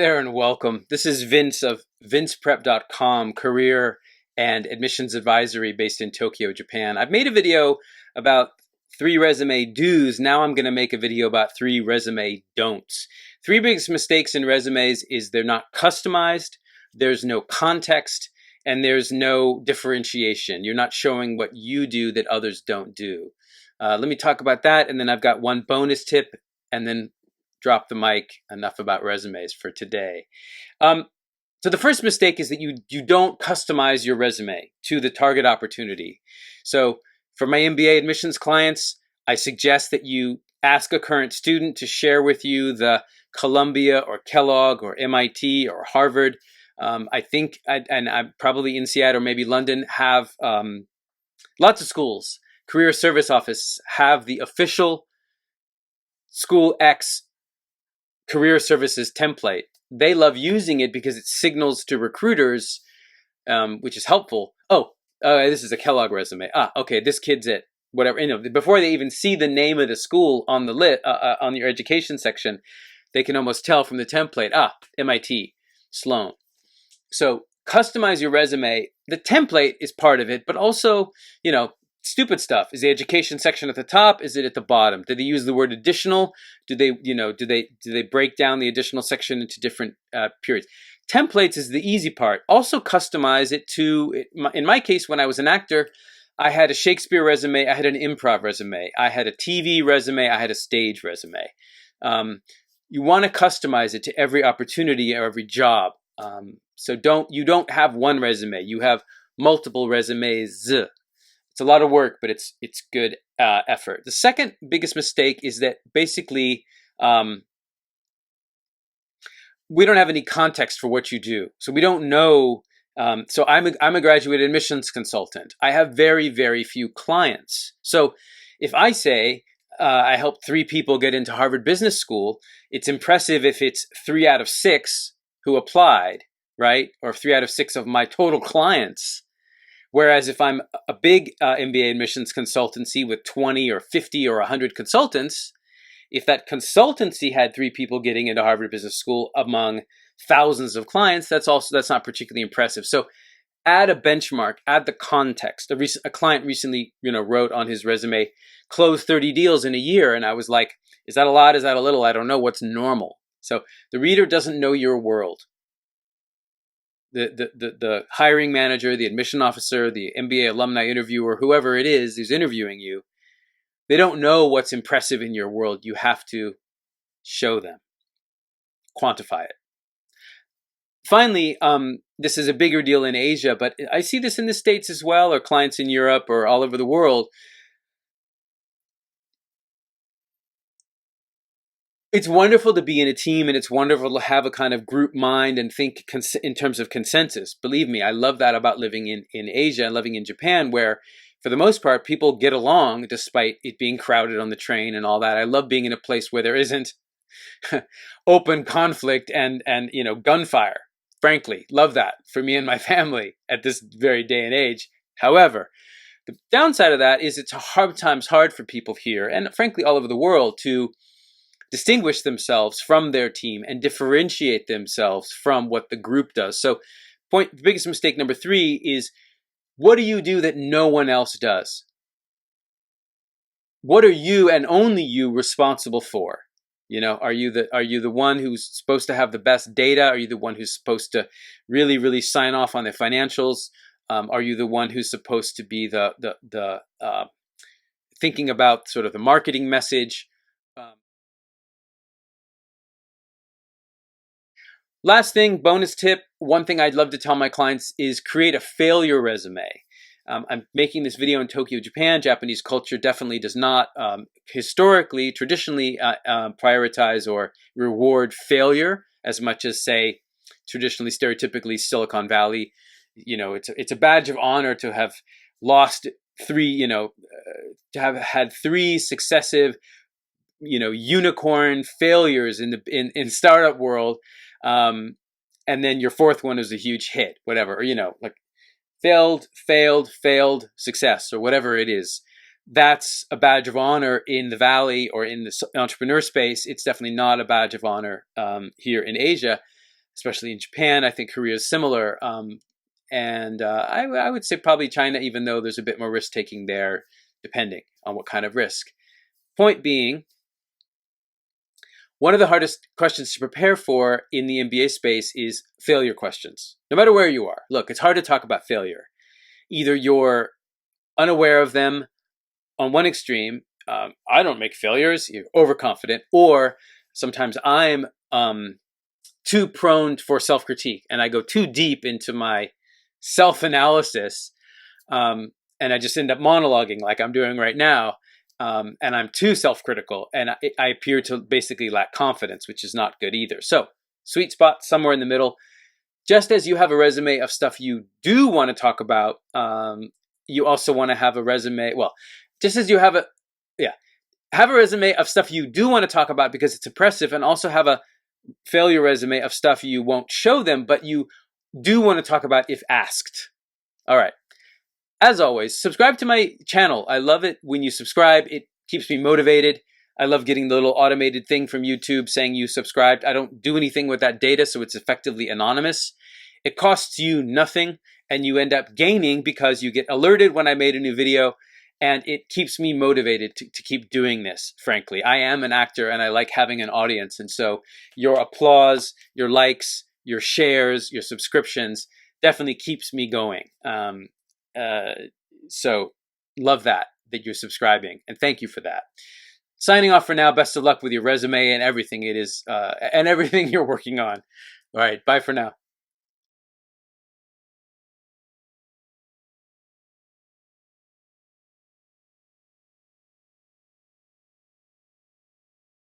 there and welcome. This is Vince of vinceprep.com, career and admissions advisory based in Tokyo, Japan. I've made a video about 3 resume do's. Now I'm going to make a video about 3 resume don'ts. 3 biggest mistakes in resumes is they're not customized, there's no context, and there's no differentiation. You're not showing what you do that others don't do. Let me talk about that, and then I've got one bonus tip, and then drop the mic. Enough about resumes for today. So the first mistake is that you don't customize your resume to the target opportunity. So for my MBA admissions clients, I suggest that you ask a current student to share with you the Columbia or Kellogg or MIT or Harvard. I think, and I'm probably INSEAD or maybe London, have lots of schools. Career Service Office have the official School X career services template. They love using it because it signals to recruiters, which is helpful. This is a Kellogg resume. Okay, this kid's at whatever. Before they even see the name of the school on the on your education section, they can almost tell from the template. MIT, Sloan. So customize your resume. The template is part of it, but also, stupid stuff. Is the education section at the top? Is it at the bottom? Do they use the word additional? Do they break down the additional section into different periods? Templates is the easy part. Also customize it to, in my case, when I was an actor, I had a Shakespeare resume, I had an improv resume, I had a TV resume, I had a stage resume. You want to customize it to every opportunity or every job. So you don't have one resume. You have multiple resumes. It's a lot of work, but it's good effort. The second biggest mistake is that basically we don't have any context for what you do. So we don't know. So I'm a graduate admissions consultant. I have very, very few clients. So if I say I helped 3 people get into Harvard Business School, it's impressive if it's 3 out of 6 who applied, right? Or 3 out of 6 of my total clients. Whereas if I'm a big MBA admissions consultancy with 20 or 50 or 100 consultants, if that consultancy had 3 people getting into Harvard Business School among thousands of clients, that's not particularly impressive. So add a benchmark, add the context. A client recently, wrote on his resume, closed 30 deals in a year. And I was like, is that a lot? Is that a little? I don't know. What's normal? So the reader doesn't know your world. The hiring manager, the admission officer, the MBA alumni interviewer, whoever it is who's interviewing you, they don't know what's impressive in your world. You have to show them, quantify it. Finally, this is a bigger deal in Asia, but I see this in the States as well, or clients in Europe or all over the world. It's wonderful to be in a team, and it's wonderful to have a kind of group mind and think in terms of consensus. Believe me, I love that about living in Asia and living in Japan, where for the most part, people get along despite it being crowded on the train and all that. I love being in a place where there isn't open conflict and gunfire. Frankly, love that for me and my family at this very day and age. However, the downside of that is it's hard for people here, and frankly all over the world, to distinguish themselves from their team and differentiate themselves from what the group does. So the biggest mistake number 3 is, what do you do that no one else does? What are you and only you responsible for? Are you the one who's supposed to have the best data? Are you the one who's supposed to really, really sign off on the financials? Are you the one who's supposed to be the thinking about sort of the marketing message? Last thing, bonus tip, one thing I'd love to tell my clients is create a failure resume. I'm making this video in Tokyo, Japan. Japanese culture definitely does not traditionally prioritize or reward failure as much as, say, traditionally, stereotypically Silicon Valley. It's a badge of honor to have lost 3, to have had 3 successive, unicorn failures in startup world. And then your 4th one is a huge hit, whatever, or, like failed, success, or whatever it is. That's a badge of honor in the Valley or in the entrepreneur space. It's definitely not a badge of honor here in Asia. especially in Japan. I think Korea is similar. I would say probably China, even though there's a bit more risk taking there, depending on what kind of risk. Point being, one of the hardest questions to prepare for in the MBA space is failure questions. No matter where you are. Look, it's hard to talk about failure. Either you're unaware of them on one extreme, I don't make failures, you're overconfident, or sometimes I'm too prone for self-critique and I go too deep into my self-analysis, and I just end up monologuing like I'm doing right now. And I'm too self-critical, and I appear to basically lack confidence, which is not good either. So, sweet spot somewhere in the middle. Just as you have a resume of stuff you do want to talk about, you also want to have a resume. Well, just as you have have a resume of stuff you do want to talk about because it's impressive, and also have a failure resume of stuff you won't show them, but you do want to talk about if asked. All right. As always, subscribe to my channel. I love it when you subscribe. It keeps me motivated. I love getting the little automated thing from YouTube saying you subscribed. I don't do anything with that data, so it's effectively anonymous. It costs you nothing, and you end up gaining because you get alerted when I made a new video, and it keeps me motivated to keep doing this, frankly. I am an actor, and I like having an audience, and so your applause, your likes, your shares, your subscriptions definitely keeps me going. So love that you're subscribing, and thank you for that. Signing off for now. Best of luck with your resume and everything it is, and everything you're working on. All right. Bye for now.